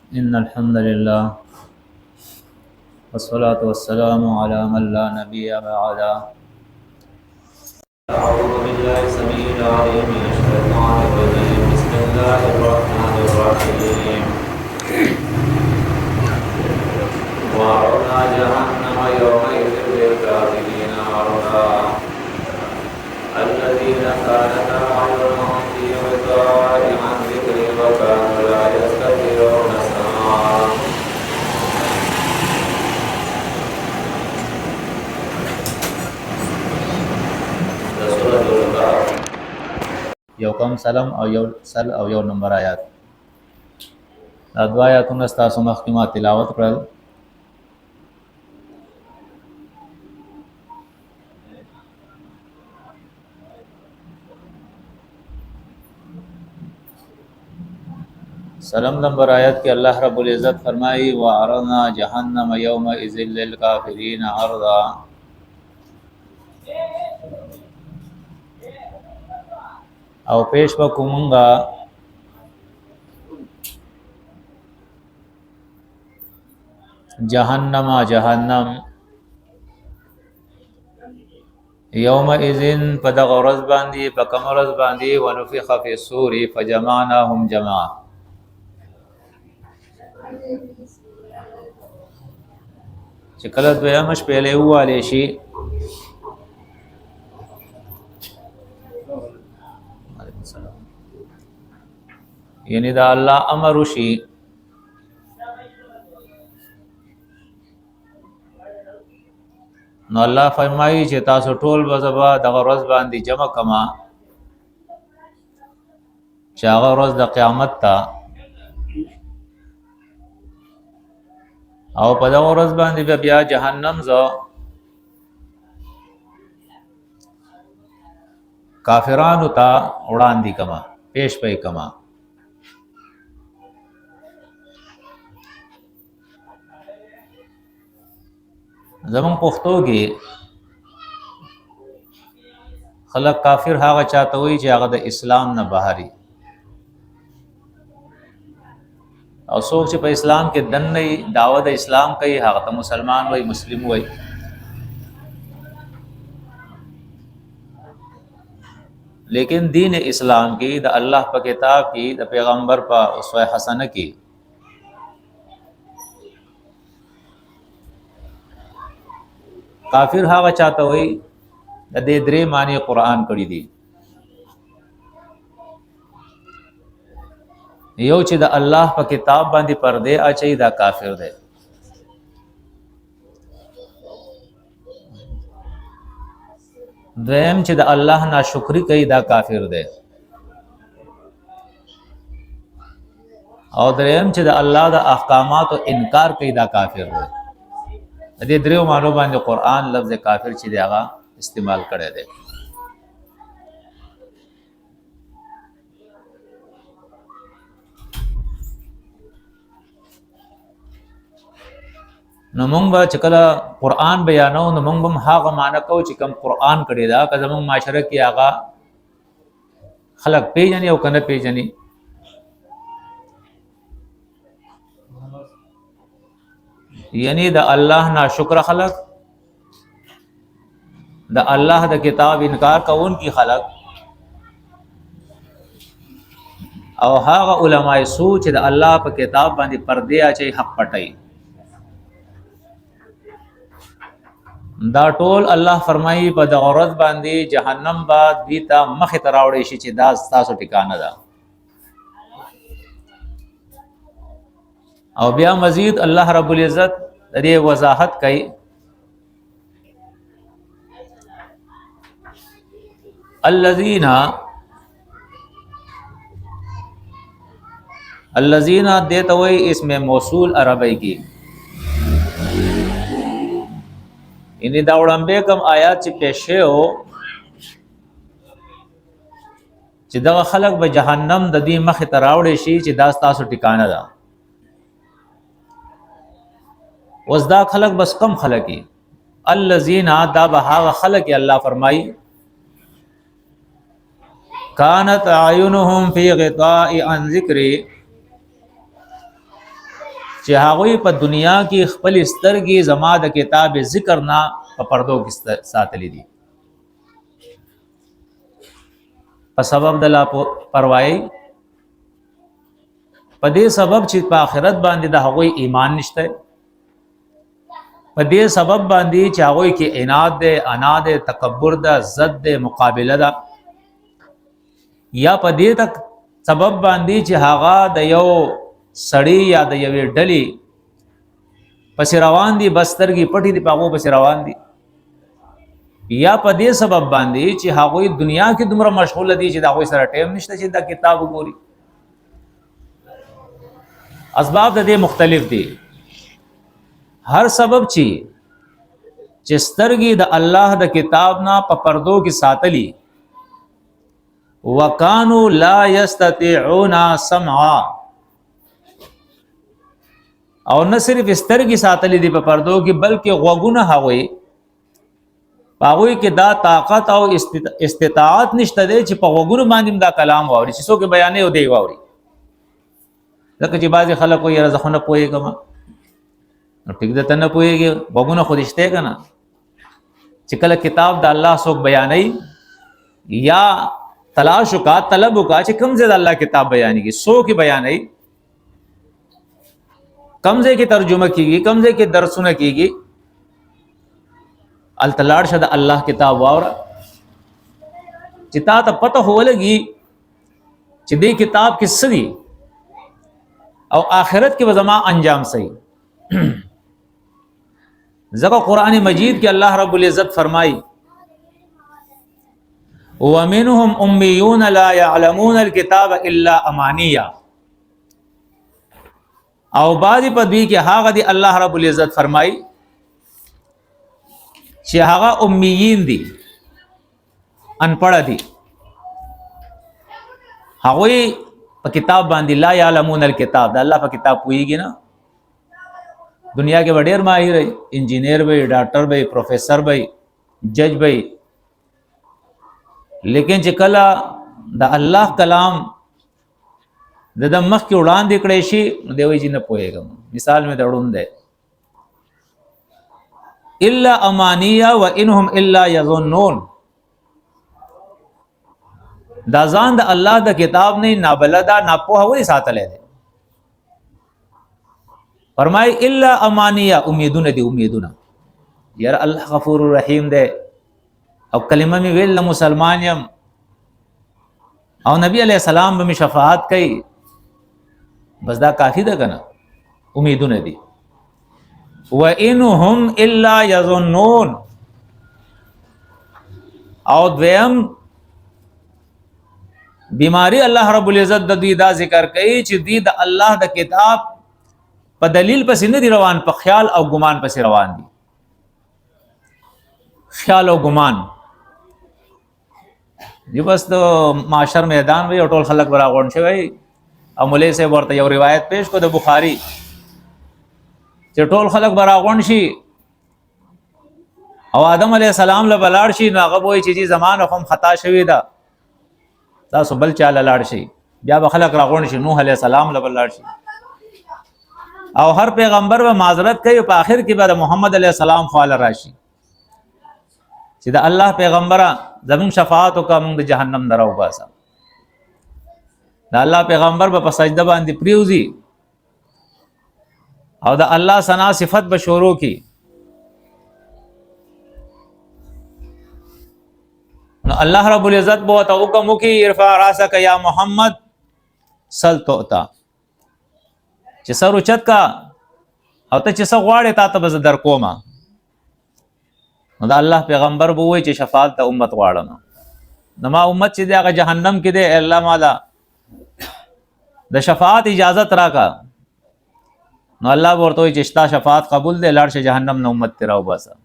إن الحمد لله والصلاة والسلام على من لا نبي بعده. أعوذ بالله السميع العليم من الشيطان الرجيم. بسم الله الرحمن الرحيم. وعرضنا جهنم يومئذ للكافرين عرضا الذين كانت أعينهم في غطاء عن ذكري وكانوا لا يستطيعون سماعا. سورة الكهف یو کم سلام او یو سل او یو نمبر آیات. دا دوا آیاتونه ستاسو مخکې ما تلاوت کړل. سلام نمبر آیت کې الله رب العزت فرمایي وعرضنا جهنم يومئذ للكافرين عرضا. او پیش وکومنګا جهنم یومئذ پدغ ورځ باندې په کوم ورځ باندې ونفخ فی الصور فجمعناهم جمعا. چې کله دویمه شپه له واله شي یعنی دا الله امر شي نو الله فرمایي چې تاسو ټول وځبا د ورځ باندې جمع کما چې هغه ورځ د قیامت تا او په دا ورځ باندې بیا جهنم زو کافرانو ته وړاندې کما پیش پې کما. زمون پښتو کې خلک کافر هغه چاته وي چې هغه د اسلام نه بهري او څوک چې په اسلام کې دنه دعوت اسلام کوي هغه ته مسلمان وي مسلم وي. لیکن دین اسلام کې د الله په کتاب کې د پیغمبر په اسوه حسنه کې کافر هغه چاته وي د دې درې معنی قران کړی دي. یو چې د الله په کتاب باندې پردې اچي دا کافر دی. دویم چې د الله ناشکری کوي دا کافر دی. او دریم چې د الله د احکاماتو انکار کوي دا کافر دی. د دې درو معنی باندې قران لفظ کافر چې دی هغه استعمال کړی دی. نو مونږ به چې کله قران بیانو نو مونږ هم هغه معنی کوو چې کوم قران کړی دا که زموږ معاشره کې هغه خلق پیژني او کنه پیژني. یعنی د الله ناشکر خلق د الله د کتاب انکار کوون کی خلق او هغه علماء سوچ د الله په کتاب باندې پردې اچي حق پټي. دا ټول الله فرمایي په د غرض باندې جهنم بعد بیتا مخ تراوړې شي چې دا تاسو ټکانه ده. او بیا مزید الله رب العزت د دې وضاحت کوي الذين دیته وي اسم موصول عربی کې ان دا وړاندې کوم آیات چې پېښه او چې دا خلق به جهنم د دې مخ تراوړې شي چې دا تاسو ټکانه ده. وزدا خلق بس کم خلقی الذين دا به خلق الله فرمای كانت اعينهم في غطاء عن ذكري چې هغوی په دنیا کې خپل سترګې زما د کتاب ذکر نه په پردو کې ساتلې دي په سبب د لا پروايي په دې سبب چې په آخرت باندې د هغوی ایمان نشته په دې سبب باندې چې هغوی کې عناد ده انا ده تکبر ده ضد ده مقابله ده یا په دې تک سبب باندې چې هغه د یو سړی یا د یوې ډلې پس روان دي بسترګي پټي دي پاغو پس روان دي یا په دې سبب باندې چې هغوی دنیا کې دومره مشغول دي چې دا هغوی سره ټیم نشته چې دا کتاب وګوري اسباب د دې مختلف دي هر سبب چې سترګي د الله د کتاب نه په پردو کې ساتلی وکانو لا یستطيعون سمعا او نه صرف سترګي ساتلی دي په پردو کې بلکې غوګونه هغوی هغوی کې دا طاقت او استطاعت نشته دی چې په غوګونو باندې دا کلام واوري چې څوک بیانې او دی واوري ځکه چې بعضې خلک وایي یاره زه خو نه پوهېږم نو ټیک ده ته نه پوهېږي غوږونه خو دې شته که نه چې کله کتاب د الله څوک بیانوي یا تلاش وکړه طلب وکړه چې کوم ځای د الله کتاب بیانېږي څوک یې بیانوي کوم ځای کې ترجمه کېږي کوم ځای کې درسونه کېږي هلته لاړ شه د الله کتاب واوره چې تا ته پته خو ولګي چې دې کتاب کې څه دي او آخرت کې به زما انجام صحیح ځکه قرآن مجید کې الله رب العزت فرمایي وَمِنْهُمْ أُمِّيُّونَ لَا يَعْلَمُونَ الْكِتَابَ إِلَّا أَمَانِيًّا او بعضې په دوی کې هغه دی الله رب العزت فرمایي چې هغه امیین دي انپړه دي هغوی په کتاب باندې لا یعلمون الکتاب د الله په کتاب پوهیږي نه دنیا کې ډېر ماهر وي انجینیر وي ډاکټر وي پروفیسر وي جج وي لیکن چې کله د الله کلام د مخ کې وړاندې کړی شي نو دی وایي چې نه پوهېږم مثال مې دړون دی الا امانیه و انهم الا یظنون دا ځان د الله د کتاب نه نابلده ناپوهه ولې ساتلی دی فرمای الا امانیه امیدونه دي امیدونه یار الله غفور رحیم دی او کلمه می ویل مسلمان یم او نبی علیہ السلام به شفاعت کوي بس دا کافی ده کنه امیدونه دي وَإِنْهُمْ إِلَّا يَظُنُّونَ او دویم بیماری الله رب العزت د دوی دا ذکر کوي چې دوی د الله د کتاب په دلیل پسې نه دي روان په خیال او ګمان پسې روان دي خیال او ګمان دی بس د معاشر میدان وي او ټول خلک به راغونډ شوي او مولوي صاحب ورته یو روایت پیش کو د بخاري چې ټول خلک به راغونډ شي او آدم علیه السلام له به لاړ شي نو هغه به وایي چې زمانه خو خطا شوې ده تاسو بل چا له لاړ شي بیا به خلک راغونډ شي نوح علیه السلام له به لاړ شي او هر پیغمبر به معذرت کوي په آخر کې به د محمد علیه السلام خواله راشي چې د الله پیغمبره زمون شفاعت وکړه موږ د جهنم نه راوباسه د الله پیغمبر به په سجده باندې پریوزي او د الله ثنا صفت به شروع کی نو الله رب العزت به تو حکم وکي ارفع راسك یا محمد سل توتا چې سر اوچت کا او ته چې څه غواړې تا ته به زه در کومه نو د الله پیغمبر به وایي چې شفاعت د امت غواړم نو ما امت چې دی هغه جهنم کې دی الله مالا د شفاعت اجازت راکا نو الله ورته وایي چې ستا شفاعت قبول دی لاړ شه جهنم نه امت ته راوباسه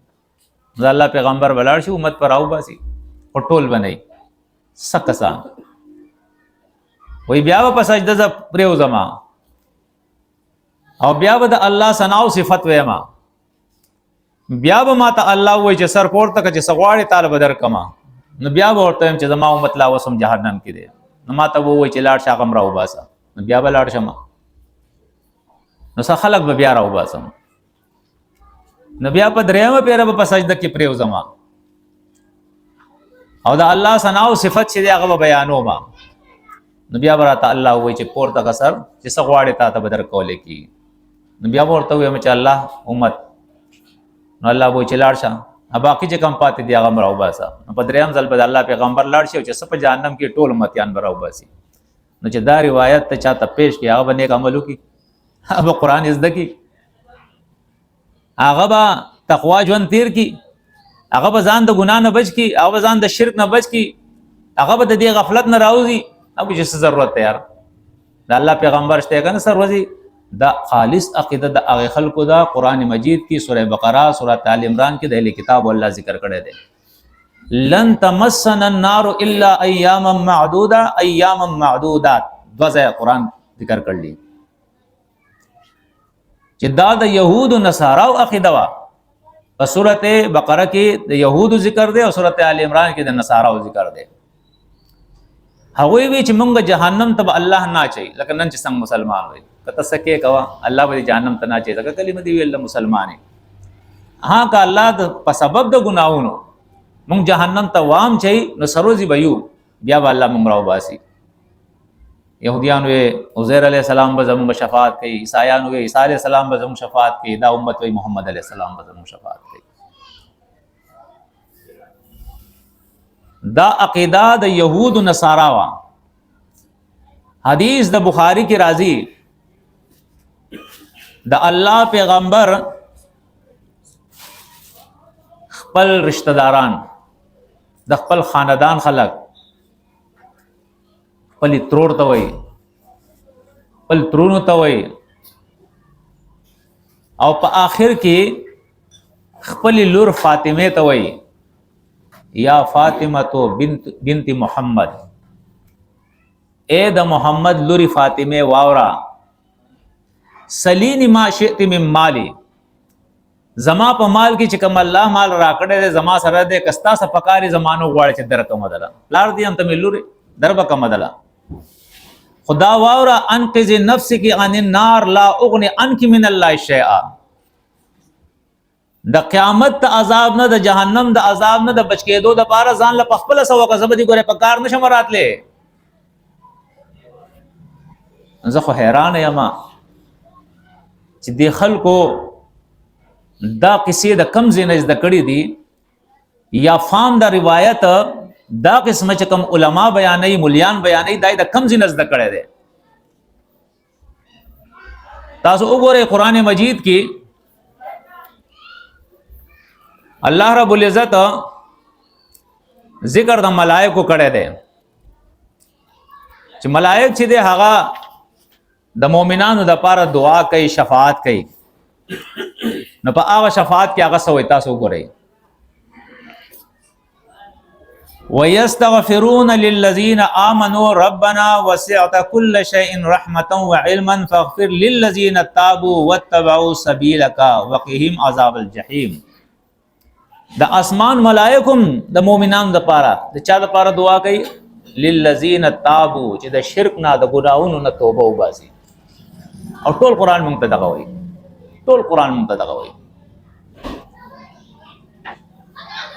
نو الله پیغمبر به لاړ شي امت پر راوباسي او ټول بنئ سکسان وی بیا به په سجده ز پریوزما او بیا به د الله ثنا او صفت ویما بیا به ما ته الله وایي چې سر پورته که چې څه غواړې طالب در کما نو بیا به ورته وایم چې زما امت لا اوس هم جهنم کې دی نو ما ته به ووایي چې لاړ شه هغه هم راوباسه نو بیا به لاړ شم نو څه خلق به بیا راوباسم نو بیا په درېیمه پیره به په سجده کې پرېوځم او د الله ثنا او صفت چې دی هغه به بیانوم نو بیا به راته الله وایي چې پورته کسر چې څه غواړې تا ته به درکولی کېږي نو بیا به ورته ووایم چې الله امت نو الله به وایي چې لاړ شه باقي چې کم پاتې دي هغه م راوباسه نو په درېیم ځل به د الله پیغمبر لاړ شي او چې څه په جهنم کې ټول امتیان به راوباسي نو چې دا روایت ته چاته پیش کړي هغه به نیک عمل وکړي هغه به قرآن زده کړي هغه به تقوا ژوند تیر کړي هغه به ځان د ګناه نه بچ کړي هغه به ځان د شرک نه بچ کړي هغه به د دې غفلت نه راوځي هغه چې څه ضرورت دی یار د الله پیغمبر شته که نه سر ورځي دا خالص عقیده د هغې خلکو ده قرآن مجید کې سوره بقره سوره آل عمران کې د اهل کتاب الله ذکر کړی دی لن تمسنا النار الا ایاما معدوده ایاما معدودات دوه ځایه قرآن ذکر کړلی چې دا د یهودو نصاراو عقیده وه په سورت بقره کې د یهودو ذکر دی او سورت آل عمران کې د نصاراو ذکر دی هغوی وی چې مونږ جهنم ته به الله نه اچوي لکه نن چې څنګه مسلمان وي که ته څه کې کوه الله به جهنم ته نه اچوي ځکه کلمه دې ویل مسلمان یې ها که الله په سبب د ګناهونو مونږ جهنم ته وام چي نو سروزي به یو بیا به الله مونږ راوباسي یهودیان وی عزیر علیہ السلام به زموږ شفاعت کوي عیسایان وی عیسی علیہ السلام به زموږ شفاعت کوي دا امت وی محمد علیہ السلام به زموږ شفاعت کوي دا عقیده د یهود و نصارا وا حدیث د بخاری کی راضی د الله پیغمبر خپل رشتہ داران د خپل خاندان خلق خپل ترور ته وای خپل ترونو ته وای او په آخر کې خپل لور فاطمه ته وای یا فاطمه تو بنت محمد اے د محمد لوری فاطمه واورا سلینی ما شئت من مالی زما په مال کې چې کوم الله مال راکړی دی زما سره دی کستا سپکاري زمانو غواړي چې درکه مدله پلار دی هم ته لوري دربه کا مدله خدا واورا انقذ نفسك عن النار لا اغني عنك من الله شيئا د قیامت ته عذاب نه د جهنم د عذاب نه د بچ کېدو د پاره ځان له خپل سو کسب دي ګوره په کار نشم راتله زه خو حیران یم چې د خلکو دا قصې د کم ځای زده کړي دي یا فام د روایت دا قسمه چې کم علما بیانوي مليان بیانوي دای د کم ځای زده کړي دي تاسو وګورئ قران مجید کې الله رب العزت ذکر د ملائکو کړي دي چې ملائک چې دي هغه د مؤمنانو د پاره دعا کوي شفاعت کوي نو په هغه شفاعت کې هغه سوې تاسو وګورئ ويستغفرون للذين آمنوا ربنا وسعت كل شيء رحمة وعلما فاغفر للذين تابوا واتبعوا سبيلك وقهم عذاب الجحيم د اسمان ملائکم د مؤمنانو د پاره د چا د پاره دعا کوي للذین تابوا چې د شرک نه د ګناہوں نه توبه وباسي او ټول قران مونږ ته دغه وایي ټول قران مونږ ته دغه وایي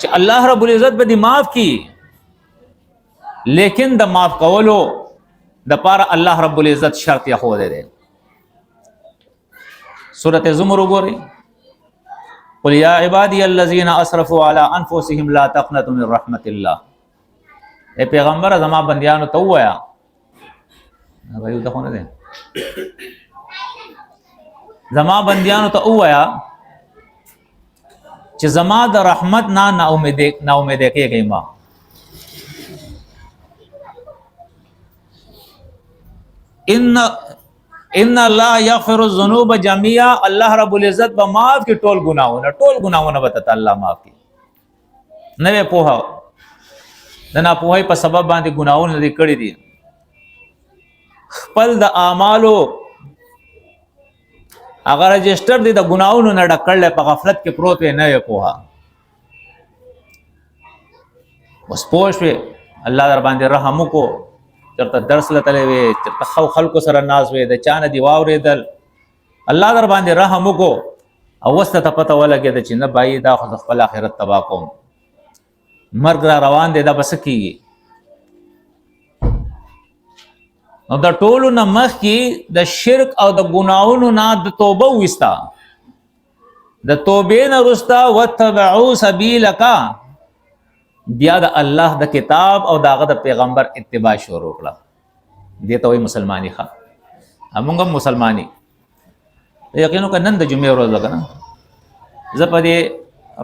چې الله رب العزت به دې معاف کی لیکن د معاف کولو د پاره الله رب العزت شرط یې خو دې سورۃ زمر وګورئ قل یا عبادی الذین اسرفوا علی انفسهم لا تقنطوا من رحمت الله اے پیغمبر زما بندیانو ته وایا غوښتل ته نه ده زما بندیانو ته وایا چې زما د رحمت نا امید کېږي ما ان الله یغفر الذنوب جميعا الله رب العزت به معاف کی ټول ګناهونه به الله معاف کی نه په نه په په سبب باندې ګناهونه دي کړی دي خپل د اعمالو اگر رجسٹر دي د ګناهونو نه ډکړل په غفلت کې پروت نه په اوس پوښ الله در باندې رحم کو چرته درس لته وي چرته خلکو سره ناز وي د چانه دی واورېدل الله در باندې رحم وکړو او وسته ته پته ولګېده چې نه بای دا خو خپل آخرت تباه کوم، مرګ را روان دی، دا بس کېږي. نو د ټولو نه مخکې د شرک او د ګناهونو نه د توبه وویسته، د توبې نه وروسته واتبعوا سبیلک، بیا د الله د کتاب او د هغه د پیغمبر اتباع شروع کړه. دې ته وایي مسلماني. ښه همونږ هم مسلماني. یقین وکړه نن د جمعې ورځ ده که نه، زه په دې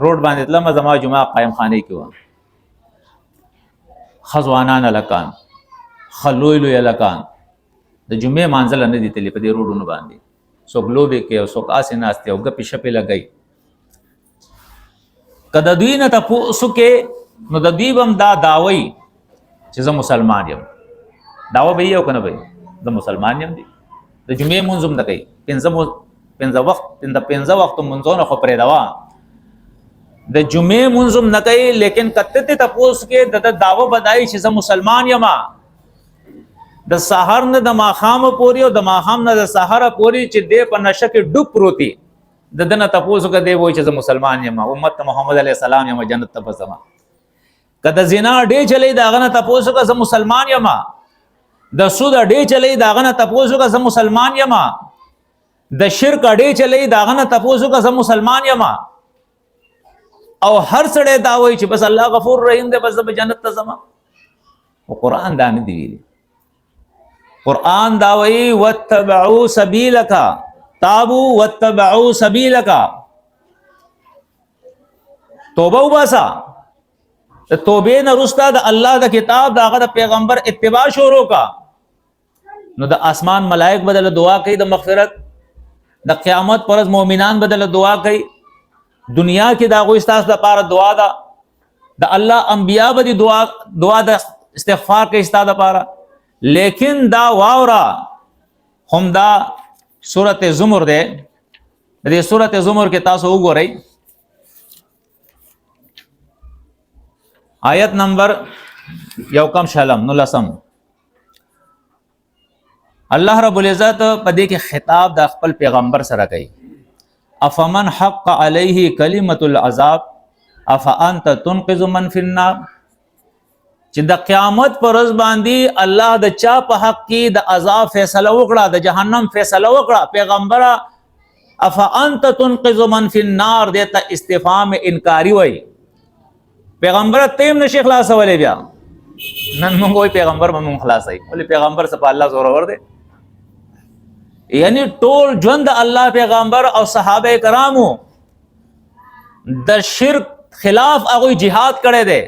روډ باندې تلم، زما جمعه قایم خانې کې وه، ښه ځوانان هلکان، ښه لوی لوی هلکان د جمعې مانځله نه دي تللي په دې روډونو باندې، څوک لوبې کوي او څوک هسې ناست دي او ګپې شپې لګوي. که د دوی نه تپوس وکې نو د دوی به هم دا دعوی چې زه مسلمان یم، دعوه به یې او که نه به یې زه مسلمان یم. دی د جمعې مونځ هم نه کوي، پنځه وخت مونځونه خو پرېږدوه، د جمعې مونځ هم نه کوي، لیکن که ته تپوس کې د دعوه به دا وي چې زه مسلمان یم، د سحر نه د ماښامه پورې او د ماښام نه د سحره پورې چې دی په نشه کې ډوب پروت وي، د ده نه تپوس وکړه دی وایي چې زه مسلمان یم، امت ته محمد علیه السلام یم، جنت ته به ځم. که د زنا ډې چلی د هغه نه تپوس وکړه زه مسلمان یم، د سود ډې چلی د هغه نه تپوس وکړه زه مسلمان یم، د شرک ډې چلی د هغه نه تپوس وکړه زه مسلمان یم. او هر سړی دا وایي چې بس الله غفور رحیم دی، بس زه به جنت ته ځم. او قرآن دا نه دی ویلي. قرآن دا وایي واتبعوا سبیلک، تابوا واتبعوا سبیلک، توبه وباسه، د توبې نه وروسته د الله د کتاب د هغه د پیغمبر اتباع شروع کا، نو د اسمان ملائک بدله دعا کوي د مغفرت، د قیامت پر ورځ مؤمنان بدله دعا کوي، دنیا کې د هغوی ستاسو لپاره دعا ده، د الله انبیا به دعا د استغفار کوي ستا دپاره. لیکن دا واورا هم دا سورت زمر ده، د سورت زمر کې تاسو وګورئ آیت نمبر 19 الله رب العزت په دې کې خطاب د خپل پیغمبر سره کوي. افمن حق علیه کلمۃ العذاب افانت تنقذ من فی النار، چې د قیامت پر ورځ باندې الله د چا په حق کې د عذاب فیصله وکړه، د جهنم فیصله وکړه، پیغمبره افانت تنقذ من فی النار دیتا استفهام انکاری وای. پیغمبر تیم نشي خلاصولی، بیا نن موږ وای پیغمبر به موږ خلاصوي، ولې پیغمبر څه په الله زور ور دی؟ یعنی ټول ژوند د الله پیغمبر او صحابه کرامو د شرک خلاف هغوی جهاد کړی دی،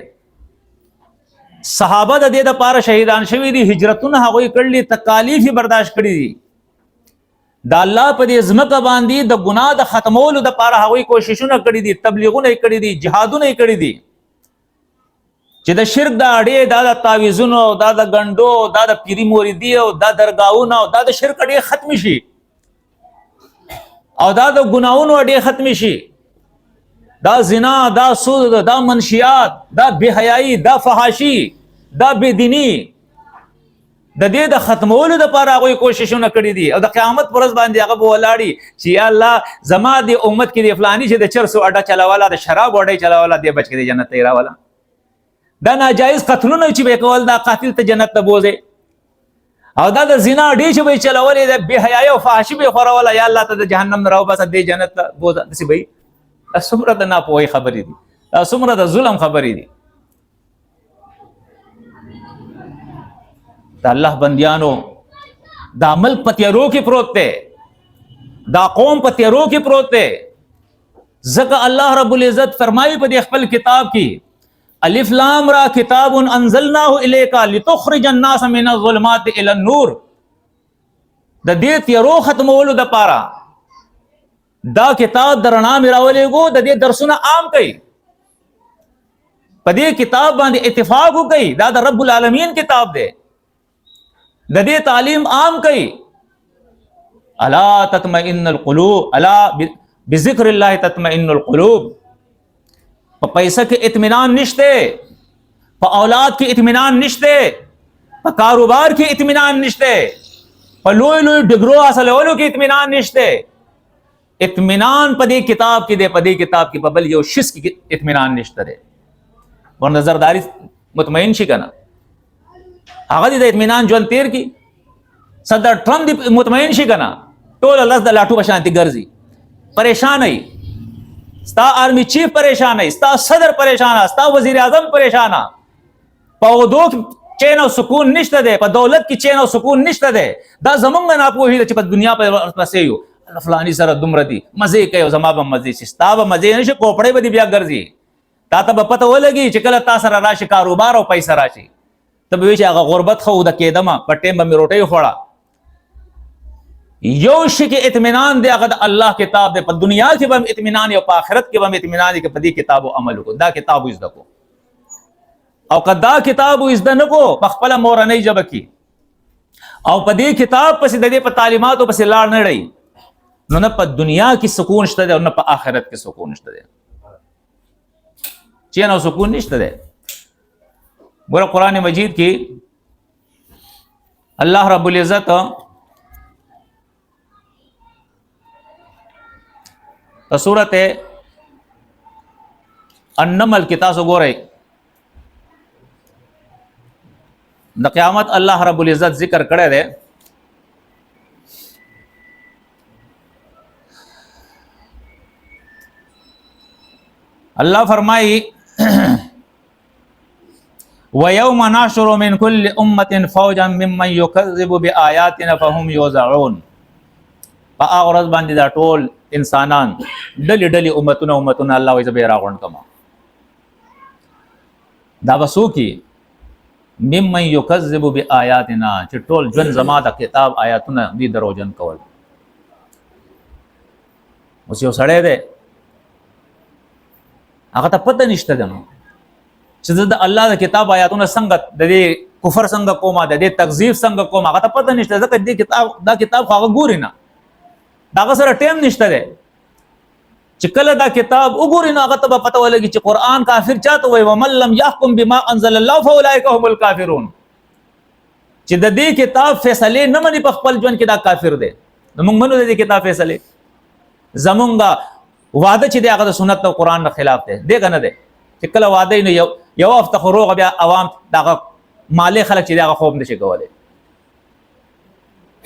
صحابه د دې دپاره شهیدان شوي دي، هجرتونه هغوی کړلي، تکالیف یې برداشت کړي دي، د الله په دې ځمکه باندې د ګناه د ختمولو دپاره هغوی کوششونه کړي دي، تبلیغونه یې کړي دي، جهادونه یې کړي دي، چې د شرک د اډې، دا د تعویذونو، دا د ګنډو، دا د پیری موریدي او دا درګاهونه او دا د شرک اډې ختم شي، او دا د ګناهونو اډې ختم شي، دا زنا، دا سود، دا منشیات، دا بے حیائی، دا فحاشی، دا بے دینی، د دې د ختمولو دپاره هغوی کوششونه کړي دي. او د قیامت پر ورځ باندې هغه به ولاړي چې یا الله زما د امت کې د فلاني چې د چرسو اډه چلوله، د شرابو اډه چلوله، دې بچ کې د جنت ته یې راوله. دا ناجایز قتلونه چې به یې کول، دا قاتل ته جنت ته بوځي. او دا د زنا اډې چې به یې چلولې، د بې حیايي او فحاشي به یې خوروله، یا الله ته د جهنم نه راوباسه، دې جنت ته بوځه. داسې به یې. دا څومره د ناپوهۍ خبرې دي، دا څومره د ظلم خبرې دي. دا الله بندیانو، دا ملک په تیارو کې پروت دی، دا قوم په تیارو کې پروت دی. ځکه الله رب العزت فرمایي په دې خپل کتاب کې الف لام را کتاب انزلناه الیک لتخرج الناس من الظلمات الى النور، د دې تیارو ختمولو دپاره دا کتاب د رڼا مې راولېږو، د دې درسونه عام کوي، په دې کتاب باندې اتفاق وکړي، دا د رب العالمین کتاب دی، د دې تعلیم عام کوي. الا تطمئن القلوب، الا بذکر الله تطمئن القلوب. په پیسه کې اطمینان نشته، په اولاد کې اطمینان نشته، په کاروبار کې اطمینان نشته، په لوی لوی ډګرو حاصلولو کې اطمینان نشته، اطمینان په دې کتاب کې دی، په دې کتاب کې په بل یو شس کې اطمینان نشته دی. ورنه زرداری مطمئن شي کنه، هغه دې د اطمینان ژوند تیر کی. صدر ټرمپ دې مطمئن شي کنه، ټول لس د لاټو بشانتی ګرځي، پریشان ای. ستا آرمی چیف پریشان ای، ستا صدر پریشان، ستا وزیر اعظم پریشان. په ودو چین او سکون نشته دی، په دولت کې چین او سکون نشته دی. دا زمونږ ناپوهي ده چې په دنیا پسې یو فلانی سره دومره دي مزې کوي او زما به مزې شي، ستا به مزې نشي، کوپړې به دې بیا ګرځي. تا ته به پته ولګي چې کله تا سره راشي کاروبار او پیسه راشي، ته به وایې چې هغه غربت خو د کېدمه په ټیم به مې روټۍ خوړه. یو شي کې اطمینان دی، هغه د الله کتاب دی. په دنیا کې به هم اطمینان او په آخرت کې به هم اطمینان دی چې په دې کتاب عمل وکړو. دا کتاب زده کو، او که دا کتاب زده نه کو په خپله مورنۍ ژبه کې او په دې کتاب پسې د دې په تعلیماتو پسې لاړ نه ډی، نو نه په دنیا کې سکون شته دی او نه په آخرت کې سکون شته دی. چین او سکون نشته دی. ګوره قرآن مجید کې الله رب العزت په سورت النمل کې تاسو ګورئ د قیامت الله رب العزت ذکر کړی دی. اللہ فرمائی وَيَوْمَ نَحْشُرُ مِنْ كُلِّ أُمَّةٍ فَوْجًا مِّمَّنْ يُكَذِّبُ بِآيَاتِنَا فَهُمْ يُوزَعُونَ. په هغه ورځ باندې دا ټول انسانان ډلې ډلې امتونه الله وایي زه به یې راغونډ کړم. دا به څوک وي؟ مِّمَّنْ يُكَذِّبُ بِآيَاتِنَا، چې ټول ژوند زما د کتاب آیاتونه دې دروغجن کول. اوس یو سړی دی هغه ته پته نشته ده نو چې زه د الله د کتاب آیاتونه څنګه د دې کفر څنګه کوم، د دې تکذیب څنګه کوم، هغه ته پته نشته. ځکه دې کتاب دا کتاب خو هغه ګوري نه، دغه سره ټیم نشته دی چې کله دا کتاب وګوري نو هغه ته به پته ولګي چې قرآن کافر چاته وایي ومن لم يحكم بما انزل الله فاولئک هم الکافرون. چې د دې کتاب فیصلې نه مني په خپل ژوند کې دا کافر دی. نو موږ منو د دې کتاب فیصلې. زمونږ وعده چې دی هغه د سنت او قرآن نه خلاف دی. دغه نه دی چې کله وعده نو یو هفته خو روغ بیا عوام دغه مالي خلک چې دی هغه خوب نشي کولی.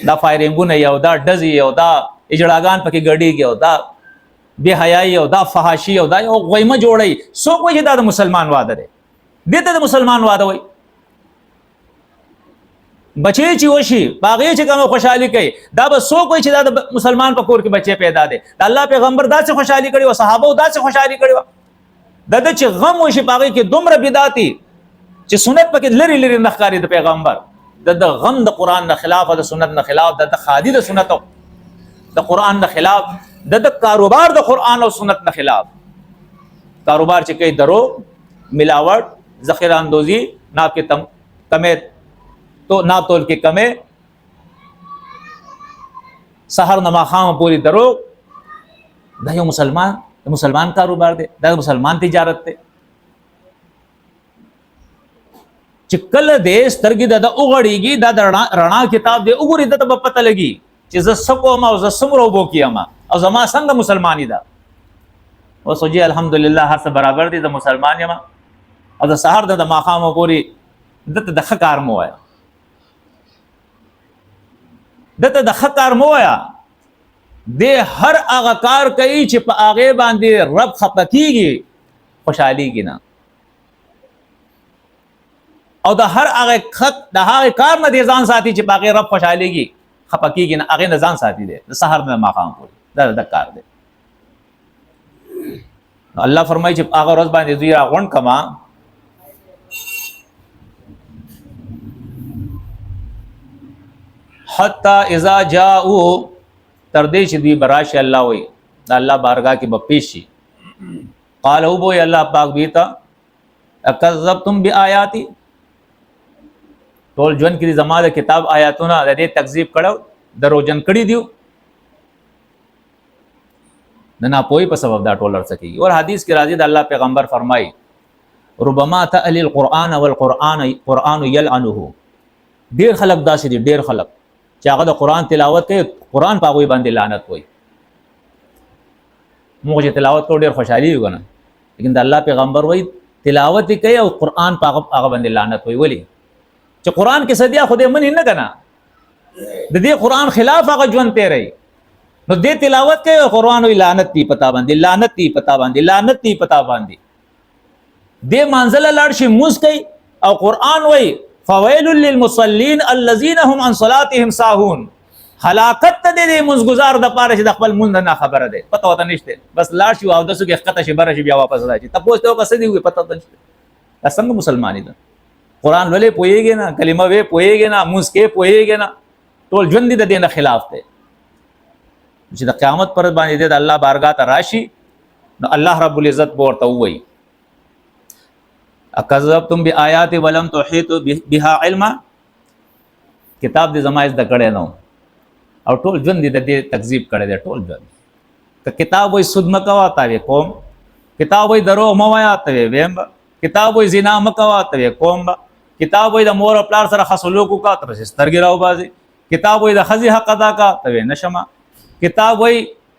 دا فایرنګونه یو دا ډزې یو دا اجړاګان پکې ګډېږي او دا بې حیایي او دا فحاشي او دا یو غیمه جوړوي. څوک وایي چې دا د مسلمان وعده دی؟ دې ته د مسلمان وعده وایي. بچی چې وشي باغې چې کوم خوشحالي کوي دا به څوک وایي چې دا د مسلمان په کور کې بچی پیدا دی؟ د الله پیغمبر داسې خوشحالي کړي او صحابه داسې خوشحالي کړي وه. د ده چې غم وشي باغې کې دومره بدعتي چې سنت پکې لرې لرې نه ښکاري. د پیغمبر د غم د قرآن نه خلاف او د سنت نه خلاف، د خادي د سنت او د قرآن نه خلاف، د کاروبار د قرآن او سنت نه خلاف. کاروبار چې کوي درو ملاوٹ ذخیره اندوزی ناب کې کمې تو ناب تول کې کمې سحر نه ماښام پورې درو، دا یو مسلمان کاروبار دی، دا مسلمان تجارت دی. چې کله دې سترګې د وغړېږي دا د رڼا کتاب دی وګوري د ته به پته لګي چې زه څه کوم او زه څومره اوبو کیم او زما څنګه مسلماني ده. اوس جی الحمدلله هر څه برابر دي، د مسلمان یم او د سحر د ماښامه پورې دته د ښه کار مو وایه، دته د ښه کار مو وایه. دې هر هغه کار کوي چې په هغې باندې رب خفه کېږي، خوشحالېږي نه. او د هر هغه کار نه دې ځان ساتي چې په هغې رب خوشحالېږي خفه کېږي نه، هغې نه ځان ساتي دی د سحر نه ماښام پورې. دا د کار دی. الله فرمایي چې هغه ورځ باندې دوی راغونډ کما حتی اذا جاءو، تر دې چې دوی براشي الله وایي د الله بارګاه کې به پیش شي. قال او بوی الله پاک بیتا اکذبتم بآیاتی، ټول ژوند کې زما د کتاب آیاتونه د دې تکذیب کړو، دروژن کړي دیو، د ناپوهۍ په سبب دا ټول ارڅ کېږي. اور حدیث کې راځي د الله پیغمبر فرمایي ربما تألی القرآن والقرآن یلعنه. ډېر خلک داسې دي، ډېر خلک چې هغه د قرآن تلاوت کوي، قرآن په هغوی باندې لعنت وایي. موږ چې تلاوت کو ډېر خوشحالي وي کنه، لیکن د الله پیغمبر وایي تلاوت کوي او قرآن په هغه باندې لعنت وایي. ولې؟ چې قرآن کې سدیا خدای منی نه کنه، د دې قرآن خلاف هغه ژوند تیری، نو دې تلاوت کوي او قرآن وی لعنت دی پتا باندې، لعنت دی پتا باندې، لعنت دی پتا باندې. دې منزل لاړ شي موس کوي او قرآن وی فویل للمصلین الذین هم عن صلاتهم ساهون. هلاکت ته دې مزګزار د پاره چې د خپل مونږ نه خبره ده، پته وته نشته، بس لاړ شي او دسو کې خطه شي بره شي بیا واپس راځي. تاسو ته کسه دی وي پته نشته. څنګه مسلمانی ده؟ قرآن ولې پوهیږي نه، کلمه وې پوهیږي نه، موږ کې پوهیږي نه، ټول ژوند دې د دې خلاف دی. چې د قیامت پر باندې د الله بارګاه ته راشي نو الله رب العزت ورته وایي اکذبتم بیاات ولم تحیطوا بها علما. کتاب دې زما زده کړی نو او ټول ژوند دې د دې تکذیب کړی دی، ټول ژوند. که کتاب وایي سود مه کوه ته وې کوم، کتاب وایي دروغ مه وایه ته وې ویم به، کتاب وایي زنا مه کوه ته وې کوم به، کتاب وایي د مور او پلار سره ښه سلوک وکړه ته پسې سترګې راوباسې، کتاب وایي د ښځې حق ادا کړه ته وې نشمه، کتاب وایي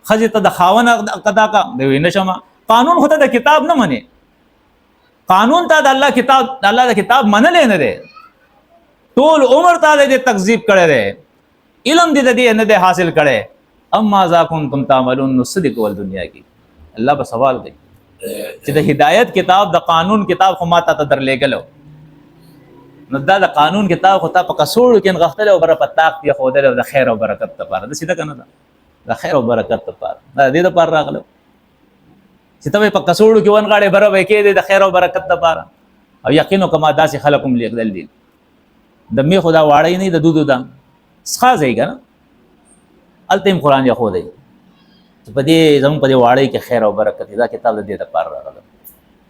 ښځې ته د خاوند حق ادا کړه ته وې نشمه. قانون خو ته د کتاب نه منې، قانون ته د الله کتاب، د الله د کتاب منلې نه دی، ټول عمر ته دې تکذیب کړی دی، علم دې د دې نه دی حاصل کړی. اما ذا کنتم تعملون نو صدق ول دنیا کې الله به سوال کوي چې د هدایت کتاب د قانون کتاب خو ماته ته درلېږلو، نو دا د قانون کتاب خو تا په کڅوړو کې نغښتلی او بره په طاق کې ښودلی او د خیر او برکت لپاره، د سیده که نه ده د خیر او برکت لپاره، دا د دې دپاره راغلو چې ته په کڅوړو کې ونغاړې بره به یې کېدې د خیر او برکت لپاره. او یقین وکړه ما داسې خلک هم لیږدل دي، د میخو دا واړی نه د دودو دا څښا ځای که نه هلته هم قرآن یې ښودی چې په دې زموږ په دې واړی کې خیر او برکت دی. دا کتاب د دې دپاره راغلی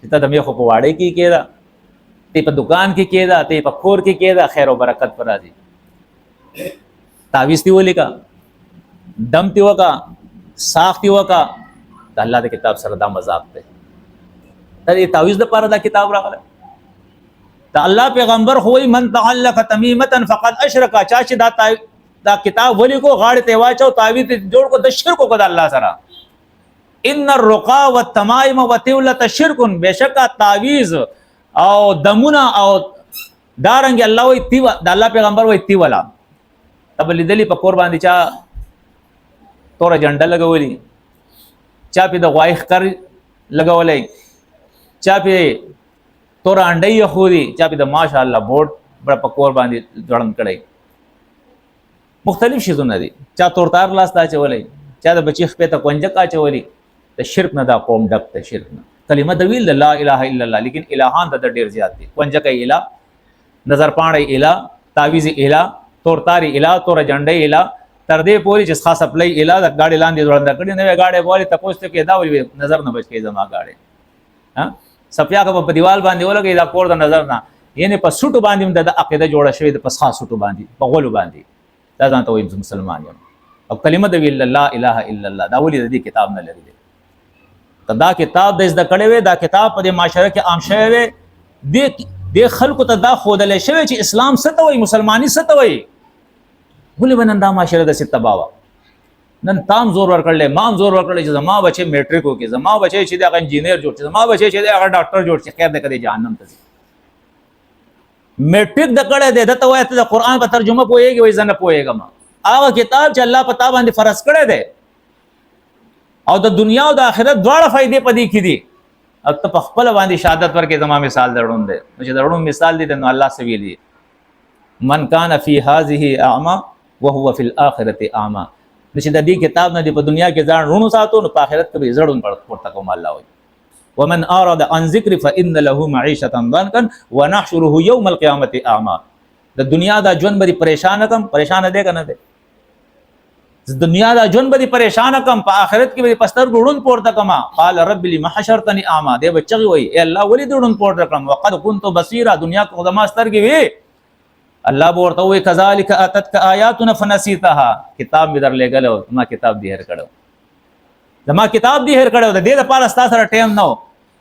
چې ته د میخو په واړی کې کېده، ته په دکان کې کېده، ته په کور کې کېده، خیر او برکت پر راځي. تعویذ تی ولیکه، دم تی وکړه، ساخ تی وکړه، د الله د کتاب سره دا مذاق دی. دا د تعویذ دپاره دا کتاب راغلی. د الله پیغمبر خو وایي من تعلق تمیمة فقد اشرک. چا چې دا کتاب ولیکو غاړې ته واچو تعویذ جوړ کو د شرک کو د الله سره. ان الرقا والتمائم وتولة شرک. بشکا تعویذ او دمونه او دارنګ الله وایي تی د الله پیغمبر وایي تی ولا تب لیدلی په کور باندې چا تور جنډه لګولي، چا په د غوای خر لګولای، چا په تور انډي خوري، چا په د ماشاءالله بورډ بڑا په کور باندې جوړن کړي. مختلف شیزونه دي، چا تورتار لاس تا چولای، چا د بچی خپې ته کنجه کا چولي. د شرک نه دا قوم ډک ته شرک نه. کلمه د ویل لا اله الا الله، لیکن الہان د ډیر زیات دي. کنجه کوي الہ، نظر پاڼې الہ، تعویذ الہ، تورتاری الہ، تور جنډې الہ، تر دې پوری چې خاص خپلې الہ د گاډي لاندې ځوړند کړي نه گاډي بولی تاسو ته کې دا وی نظر نه بچ کې زما گاډي ها سپیا کو په دیوال باندې ولګي دا کور د نظر نه، یعنی په سټو باندې د عقیده جوړه شوی د پسخا سټو باندې په غولو باندې دا ځان ته وي مسلمان یم. او کلمه د ویل لا اله الا الله دا ولې د دې کتاب نه لري. دا کتاب د زده کړي وي، دا کتاب په معاشره کې عام شوی وي، د خلکو ته دا خودل شوی چې اسلام څه ته وایي، مسلمانی څه ته وایي. ولې به نن دا معاشره داسې تباه وه؟ نن تام زور ورکړلی، مام زور ورکړلی چې زما بچی میټریک وکړي، زما بچی چې د هغه انجینیر جوړ شي، زما بچی چې د هغه ډاکټر جوړ شي، خیر دی که دی جهنم ته ځي. میټریک د کړی دی ده ته وایه ته د قرآن په ترجمه پوهېږي؟ وایي زه نه پوهېږم. هغه کتاب چې الله په تا باندې فرض کړی دی او د دنیا او د آخرت دواړه فایدې په دې کې دي، او ته په خپله باندې شهادت ورکړې زما مثال د ړوند دی. نو چې د ړوند مثال دی نو الله څه ویلي من کان فی هذه اعمی وهو فی الاخرة اعمی. چې د دې کتاب نه دی په دنیا کې ځان ړوند ساتو نو په آخرت کې به زړون پورته کوم. الله وایي ومن اراد عن ذکر فان له معیشة ضنکا ونحشره یوم القیامة اعمی. د دنیا دا ژوند به پریشان کم، پریشان دی که نه دی؟ دنیا دا ژوند به پریشان کم، په آخرت کې به پستر ګړون پورته کما. قال رب لم حشرتني اعمى. دی بچي وای اے الله ولې ګړون پورته کړم؟ وقد كنت بصيرا. دنیا کې خدما سترګې وي. الله ورته وای كذلك اتتك آیاتنا فنسيتها. کتاب می در لګلو، ما کتاب دی هر کړو، زما کتاب دی هر کړو. د دې لپاره تاسو سره ټیم نو.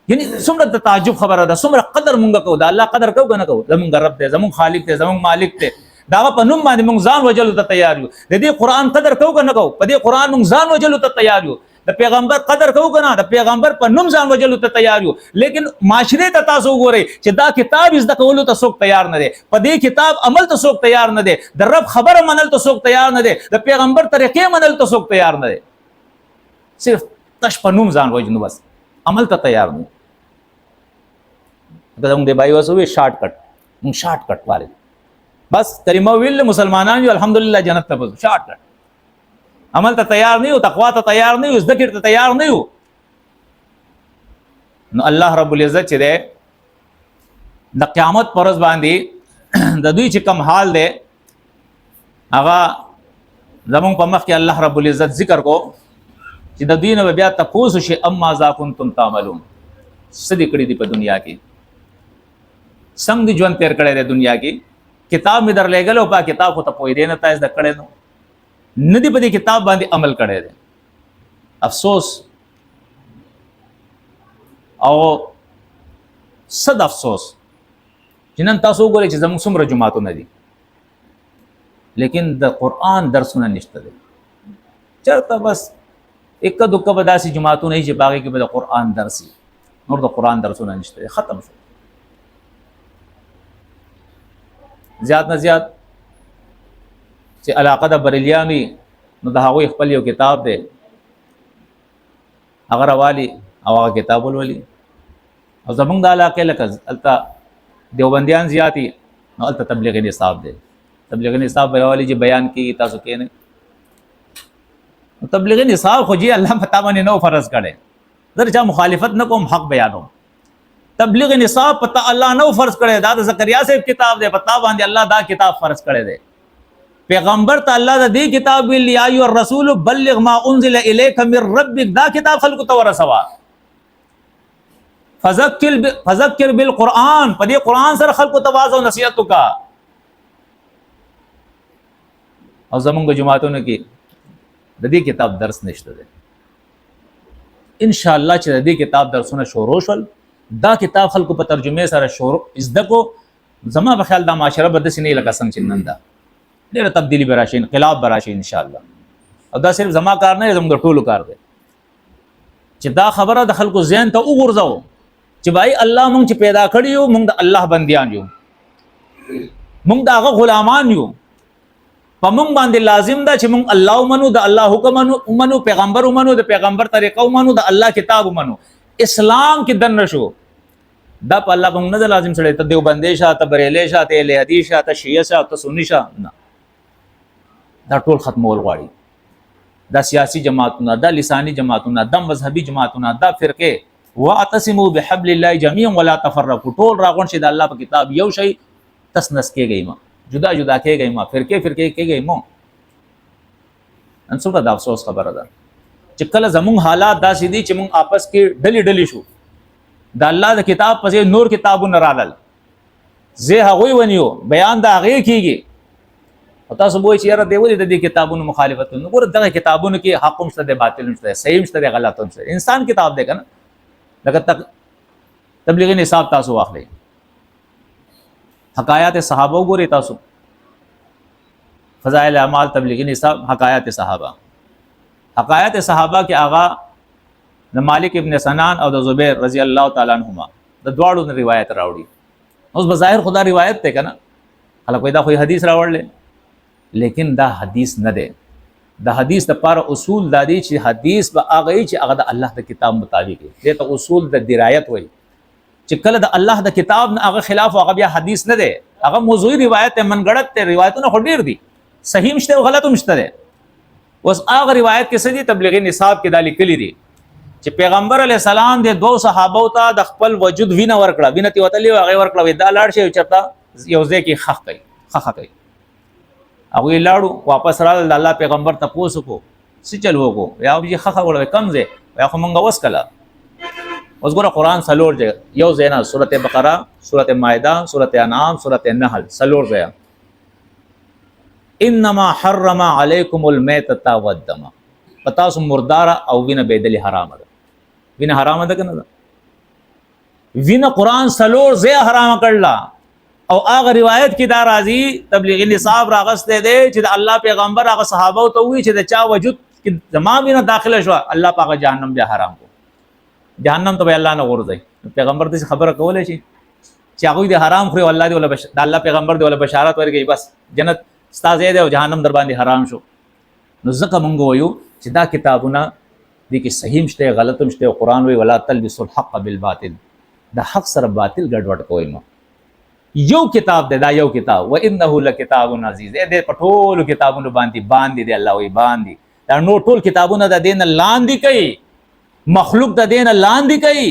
یعنی څومره د تعجب خبره ده، څومره قدر مونږ کو، دا الله قدر کو کنه کو. زمونږ رب دی، زمونږ خالق دی، زمونږ مالک دی. دا په نوم باندې مونږ ځان وجلو ته تیار یو. د دې قران قدر کو کنه کو، په دې قران مونږ ځان وجلو ته تیار یو. د پیغمبر قدر کوو کنه د پیغمبر په نوم ځان وجلو ته تیار یو لیکن معاشره ته تاسو وګورئ چې دا کتاب زده کولو ته څوک تیار نه دی په دې کتاب عمل ته څوک تیار نه دی د رب خبره منل ته څوک تیار نه دی د پیغمبر طریقې منل ته څوک تیار نه دی صرف تش په نوم ځان وجنو بس عمل ته تیار نه دا موږ دی بای وسوي شارټ کټ موږ شارټ کټ والے بس کلمه ویل مسلمانان یو الحمدلله جنت ته وځو شارټ کټ عمل ته تیار نه یو تقوا ته تیار نه یو ذکر ته تیار نه یو نو الله رب العزت چې ده د قیامت پر ورځ باندې د دوی چې کم حال ده هغه زمون په مخ کې الله رب العزت ذکر کو چې د دوی نه بیا تاسو شي اما ذا کنتم تعملون سدي کړي دي په دنیا کې څنګه ژوند تیر کړي دي دنیا کې کتاب می در لګلو په کتاب خو ته پوي دی نه تاسو د کړي نو ندی په دې کتاب باندې عمل کړي دي افسوس او صد افسوس چې نن تاسو وګورئ چې زموږ څومره جماعتونه دي لیکن د قرآن درسونه نشته دي چرته بس یک دوکه به داسې جماعتونه چې باغې کې به د قرآن درسي نور د قرآن درسونه نشته دي ختم شو زیات نه زیات چې علاقه د بریلیانو نو د هغوی خپل یو کتاب دی هغه راوالي او هغه کتاب ولولي او زمونږ د علاقې لکه هلته دیوبندیان زیاتي نو هلته تبلیغي نصاب دی تبلیغي نصاب به راوالي چې بیان کېږي تاسو کښېنئ نو تبلیغي نصاب خو جی الله پتا باندې نو فرض کړی زه چا مخالفت نه کوم حق بیانوم تبلیغ نصاب پتا الله نو فرض کړی دا د زکریا صاحب کتاب دی پتا باندې الله دا کتاب فرض کړی دی پیغمبر ته الله د دې کتاب ویل یا ایو الرسول بلغ ما انزل الیک من ربک دا کتاب خلق ته ورسوا فذکر بالقران په دې قران سره خلق ته واعظ او نصیحت وکا او زمونږ جماعتونو کې د دې کتاب درس نشته دی ان شاء الله چې د دې کتاب درسونه شروع شول دا کتاب خلکو په ترجمه سره شروع زده کو زما په خیال دا معاشره به داسې نه لکه څنګه چې نن ده ډېره تبدیلي به راشي انقلاب به راشي ان شاء الله او دا صرف زما کار نه زموږ د ټولو کار دی چې دا خبره د خلکو ذهن ته وغورځو چې بھائی الله مونږ چې پیدا کړي یو مونږ د الله بندیان یو مونږ د هغه غلامان یو په مونږ باندې لازم ده چې مونږ الله ومنو د الله حکم ومنو پیغمبر ومنو د پیغمبر طریقه ومنو د الله کتاب ومنو اسلام کې دن شو دا په الله باندې نه لازم سره ته دیوبندي شه ته بریلي شه ته اهل حدیث شه ته شیعه شه ته سنی شه نه دا ټول ختمول غواړي دا سیاسي جماعتونه دا لساني جماعتونه دا مذهبي جماعتونه دا فرقه واعتصموا بحبل الله جميعا ولا تفرقوا ټول راغون شي د الله په کتاب یو شی تسنس کېږي ما جدا جدا کېږي ما فرقه کېږي مو ان څه دا افسوس خبره ده چې کله زمونږ حالات داسې دي چې مونږ آپس کې ډلې شو د الله د کتاب پسې نور کتابونه رالل زه هغوی ونیو بیان د هغې کېږي او تاسو وایئ چې یاره دی ولې د دې کتابونو مخالفت کوي نو ګوره دغه کتابونو کې حق هم شته دی باطل هم شته دی صحیح هم شته دی غلط هم شته دی انسان کتاب دی که نه لکه تبلیغي نصاب تاسو واخلئ حکایات صحابه وګورئ تاسو فضائل اعمال تبلیغي نصاب حکایات صحابه حکایات صحابه کې آغا د مالک ابن سنان او د زبیر رضی الله تعالی عنهما د دواړو نه روایت راوړي اوس بظاهر خدا روایت ته کنه خلک دا خو حدیث راوړل لیکن دا حدیث نه ده د حدیث لپاره اصول د دې چې حدیث به هغه چې هغه د الله د کتاب مطابق دی ته اصول د درایت وای چې کله د الله د کتاب نه هغه خلاف هغه بیا حدیث نه ده هغه موضوعي روایت منګړت ته روایتونه خو ډیر دي صحیح مشته او غلط مشته ده اوس هغه روایت کې سدي تبلیغي نصاب کې دالي کلی دي چې پیغمبر علی السلام د دوه صحابو ته د خپل وجود وینه ورکړه وینه تی وتلی هغه ورکړه دا لاړ شي چرته یو ځای کې خخ کوي هغه لاړو واپس راغله د الله پیغمبر ته پوسو کو څه چل وکړو یا یې خخه وړه کم ځای یا خو مونږ وسکله اوس ګوره قرآن سلور ځای یو ځای نه سورته بقره سورته مائده سورته انعام سورته نحل سلور ځای انما حرم علیکم المیتۃ والدم پتا سو مردار او وینه بدلی حرام ده وینه حرام ده کنه وینه قرآن سلور ځای حرام کړل او هغه روایت کې دا راځي تبلیغی نصاب راغسته دی چې د الله پیغمبر هغه صحابه ته وی چې د چا وجود کې زما وینه داخله شو الله پاک جهنم بیا حرام کو جهنم ته الله نه ورځي پیغمبر دې خبره کولای شي چې هغه دې حرام خوري الله دې ولا د الله پیغمبر دې ولا بشارت ورکړي بس جنت ستاسو دې او جهنم در باندې حرام شو نو ځکه مونږ وایو چې دا کتابونه دې کې صحیح مشته غلط مشته قرآن وی ولا تلبسوا الحق بالباطل دا حق سره باطل ګډوډ کوئ نو یو کتاب دی دا یو کتاب و انه لکتاب عزیز دې په ټولو کتابونو باندې دی الله وی باندې دا نو ټول کتابونه د دین لاندې کوي مخلوق د دین لاندې کوي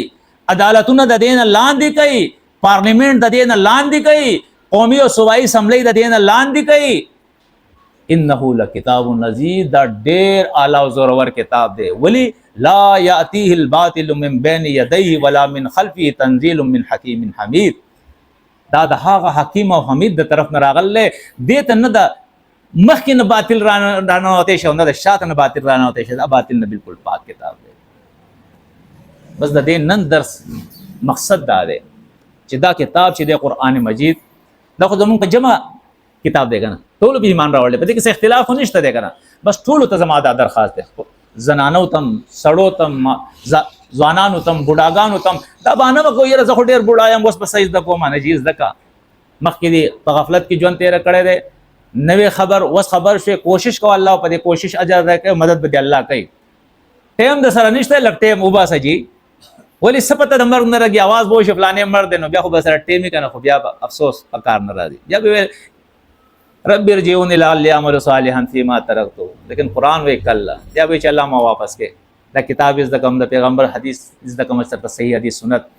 عدالتونه د دین لاندې کوي پارلیمنت د دین لاندې کوي قومي او صوبایي اسمبلی د دین لاندې کوي انه لکتاب عزیز دا ډیر اعلی او زورور کتاب دی ولی لا یاتیه الباطل من بین یدیه ولا من خلفه تنزیل من حکیم حمید دا د هغه حکیم او حمید د طرف نه راغله دې ته نه د مخکې نه باطل رانه وته شو نه د شاته نه باطل رانه وته شو دا باطل نه بالکل پاک کتاب دی بس د دې نن درس مقصد دا دی چې دا کتاب چې د قرآن مجید دا خو زمونږ په جمع کتاب دی کنه ټول به ایمان راوړل په دې کې څه اختلاف نشته دی کنه بس ټول ته زما دا درخواست دی زنانو تم سړو تم ځوانانو تم بوډاګانو تم دا باندې مکو یره زه ډیر بوډا یم اوس په سجده کوم نه جیز دکا مخکې دی په غفلت کې ژوند تیر کړی دی نوې خبر وس خبر شي کوشش کو الله په دې کوشش اجر راکړي مدد به الله کوي ټیم د سره نشته لګ ټیم وباسه جی ولی سپته د مرګ نه راګي आवाज بو شي فلانه مرد نو بیا خو به سره ټیم کنه خو بیا افسوس پکار نه راځي بیا به رب ارجعوني لعلي اعمل صالحا فيما تركت لیکن قرآن وی کله بیا به چې الله ما واپس کې دا کتاب از د کوم د پیغمبر حدیث از د کوم سره صحیح حدیث سنت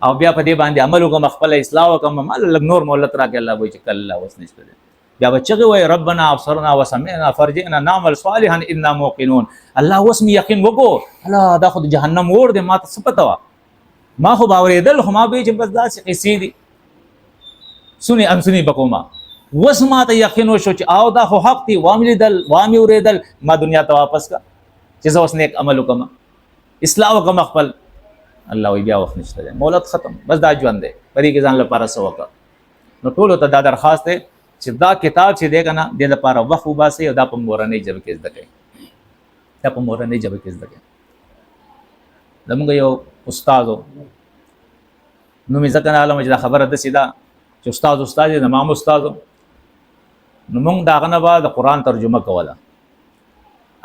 او بیا په دې باندې عمل وکم خپل اصلاح وکم مال لګ نور مولت راکې الله وی چې کله وس نشته بیا بچغه وی ربنا ابصرنا وسمعنا فرجعنا نعمل صالحا انا موقنون الله وسم یقین وکړو الله دا خود جهنم ور دې ما ته سپتا ما خو باورېدل خو ما به چې بس دا قصې دي سني ام سني بکوما وسما ته یقین وشو چې او دا خو حق دی وامیدل وامی اوریدل ما دنیا ته واپس کا چې زه اوس نیک عمل وکم اصلاح وکم خپل الله وی بیا وخت نشته مولت ختم بس دا ژوند دی پرې کې ځان لپاره سوکا نو ټول ته دا درخواست دی چې دا کتاب چې دی کنه د لپاره وخت وباسي او دا په مورنۍ ژبه کې زده کوي دا په مورنۍ ژبه کې زده کوي زموږ یو استاد نو مې ځکه عالم چې دا خبره ده سیده چې استاد د امام استاد نو موږ دا غنه بعد قرآن ترجمه کوله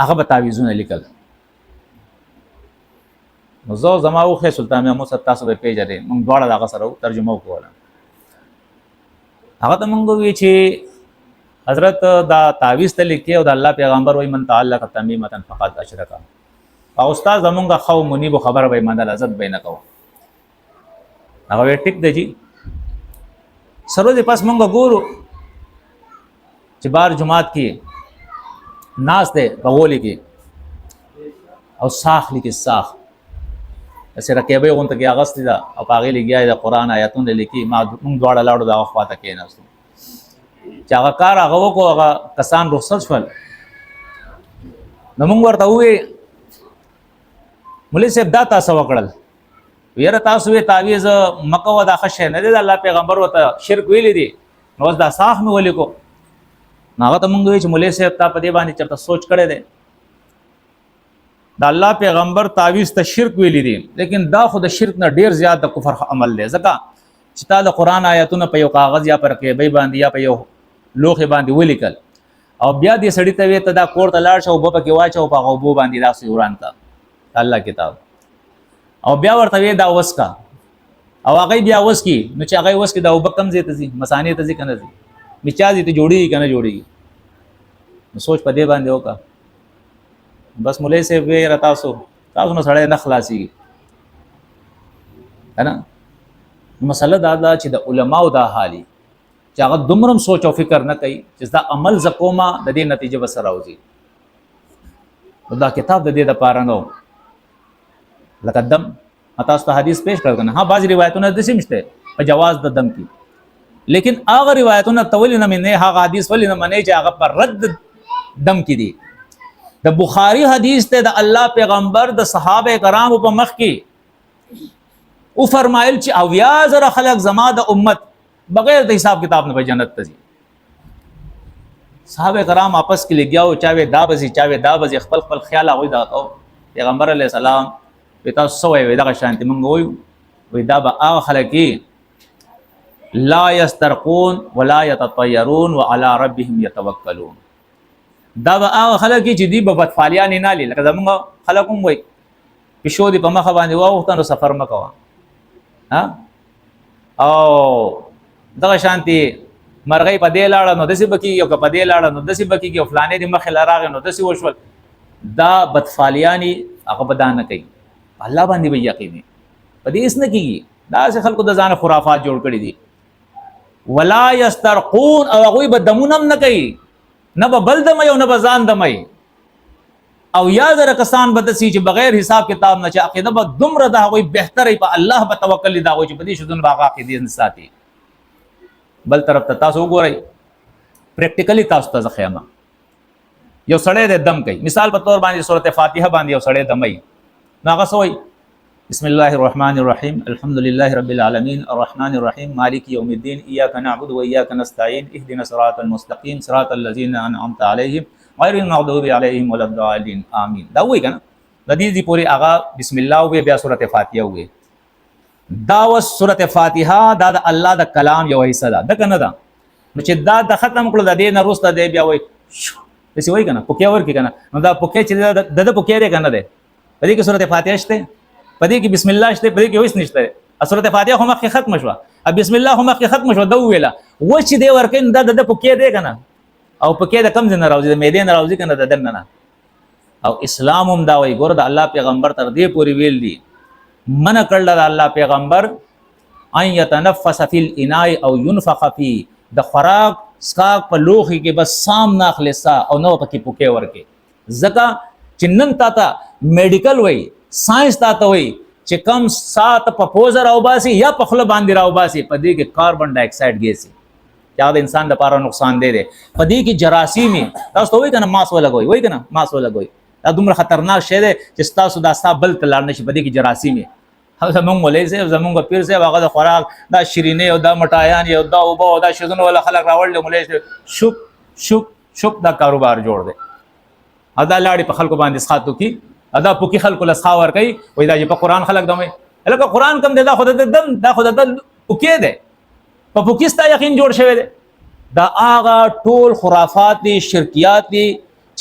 هغه به تعویذونه لیکل نو زه زما خو سلطان محمود تاسو به پیژنئ موږ دواړه دغه سره ترجمه وکوله هغه ته موږ وی چې حضرت دا تعویذ ته لیکي او د الله پیغمبر وای من تعلق تمیمه فقط اشرک او استاد زمونږ خو منیب خبر وای من لازم بینه کو هغه ټیک دی جی سره دې پاس موږ ګورو چې بار جماعت کې ناس ده بغولی کې او ساخ لیکي ساخ اسه رکیبه غونته کې اغست ده او پاغي لګیا د قران آیاتونه لیکي ما موږ دواړه لاړو دا خواته کې نه چې هغه کار هغه وکړو هغه کسان رخصت شول نو موږ ورته وې مولوی صاحب دا تاسو وکړل ویره تاسو وی تعویذ مکه ودا خشه نه دی الله پیغمبر وته شرک ویل دي نو دا صاحب مې ولیکو ناغه ته مونږ وی چې مولوی صاحب تا په دې باندې چرته سوچ کړی دی دا الله پیغمبر تعویذ ته شرک ویلی دي لیکن دا خو د شرک نه ډیر زیات د کفر عمل دی ځکه چې تا د قرآن آیاتونه په یو کاغذ یا پر کیبې باندې یا په یو لوخه باندې ولیکل او بیا دې سړی ته وی ته دا کور ته لاړ شو په کې واچو په غوبو باندې دا سوران کا الله کتاب او بیا ورته وی دا وس کا او هغه بیا وس کی نو چې هغه وس کی دا وبکم زی ته زی مسانی ته زی کنه زی میچا دې ته جوړی کنه جوړی نو سوچ په دې باندې وکا بس مولوی صاحب وی رتا سو تاسو نو سړی نه خلاصي کنه مسله دا چې د علماو دا حالي چې هغه دومره سوچ او فکر نه کوي چې دا عمل زکوما د دې نتیجه به سره راوځي دا کتاب د دې لپاره نو لکه دم تاسو ته حدیث پیش کړ کنه ها بعض روایتونه د سیمشته په جواز د دم کی لیکن هغه روایتونه تولی نه منه هغه حدیث ولی نه منه چې هغه پر رد دم کی دي د بخاری حدیث ته د الله پیغمبر د صحابه کرام په مخ کې او فرمایل چې اویا زره خلق زما د امت بغیر د حساب کتاب نه په جنت ته ځي صحابه کرام आपस کې لګیاو چاوي دا بزي چاوي دا بزي خپل خپل خیال هغه دا کو پیغمبر علی السلام پتا سوې وې دا شانتي مونږ وې دا به هغه خلک لا يسترقون ولا يتطيرون وعلى ربهم يتوکلون دا به هغه خلک چې دی په بدفعالیان نه لې لکه زمونږ خلکوم وې پښو دی په مخ باندې واوختنو سفر مکوا ها او دا شانتي مرغۍ په دې لاړه نو دسی بکی یو په دې لاړه نو دسی بکی کې فلانې د مخ لراغ نو دسی وشول دا بدفعالیانی هغه بدانه کوي الله باندې به یقین په دې اس نه کیږي دا څه خلکو د ځان خرافات جوړ کړي دي ولا یسترقون او هغه به دمونم نه کوي نه به بل دمي او نه به ځان دمي او یا زره کسان به دسی چې بغیر حساب کتاب نه چې عقیده به دومره دا وي بهتري په الله به توکل دا وي چې په دې شذون باغ عقیده ساتي بل طرف ته تاسو وګورئ پریکټیکلی تاسو ته ځخیمه یو سړی د دم کوي مثال په تور باندې سورته فاتحه باندې یو سړی دمي ناغه سوې بسم الله الرحمن الرحيم الحمد لله رب العالمين الرحمن الرحيم مالك يوم الدين اياك نعبد واياك نستعين اهدنا الصراط المستقيم صراط الذين انعمت عليهم غير المغضوب عليهم ولا الضالين امين دا وی کنه د دې پوری اغا بسم الله وی بیا سورته فاتحه وی دا و سورته فاتحه دا د الله د کلام یو حصہ ده د کنه دا نو چې دا د ختم کړو د دې نه روسته دی بیا وای دسی وای کنه پوکې ور کې کنه نو دا پوکې چې د پوکې لري کنه ده په دې کې سورته فاتحه شته په دې کې بسم الله شته په دې کې هیڅ نشته سورته فاتحه هم مخکې ختم شوه اب بسم الله هم مخکې ختم شوه دا ویلا و چې دی ورکین دا د پوکې دی کنه او پوکې د کم ځای نه راوځي د معدې نه راوځي کنه د دنه او اسلام هم دا وای ګور د الله پیغمبر تر دې پوری ویل دي من کړل د الله پیغمبر ان يتنفس فی الاناء او ينفخ فی د خوراک سکاک په لوخي کې بس سام ناخلصا او نو پکې پوکې ورکې زکه چنن تا میډیکل وای ساينس تا وای چې کم سات په پوزر او باسي یا په خله باندې راو باسي په دې کې کاربن ډای اکساید ګیس یا د انسان لپاره نقصان دی په دې کې جراثیم تاسو وای کنه ماس ولګوي وای کنه ماس ولګوي دا دومره خطرناک شی دی چې تاسو دا ستا بل تلار نشي په دې کې جراثیم او زمونږ ولې سه زمونږ پیر سه هغه د خوراک دا شیرینه او دا مټایان او دا او دا شذون ولا خلک راوړل مولې شوب شوب شوب دا کاروبار جوړ دی ادا لاړې په خلکو باندې سخاتو کی ادا پوکي خلکو لسخاور کوي وای دا چې په قران خلک دمه الکه قران کم دی دا خود د دم دا خود د پوکي دی په پوکستا یقین جوړ شوی دی دا هغه ټول خرافات دي شرکیات دي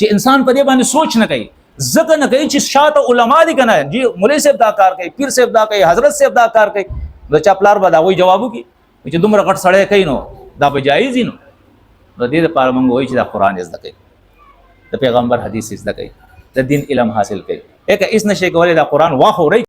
چې انسان په دې باندې سوچ نه کوي ځکه نه کوي چې شاته علما دي کنه جی مولوی صاحب دا کار کوي پیر صاحب دا کوي حضرت صاحب دا کار کوي د چپلار به دا وایي جوابو کی چې دومره غټ سړی کوي نو دا به جایز نو د دې لپاره موږ وایي چې دا قران زده کوي د پیغمبر حدیث زده کوي د دین علم حاصل کوي اګه اس نشي کولای دا قران واخوري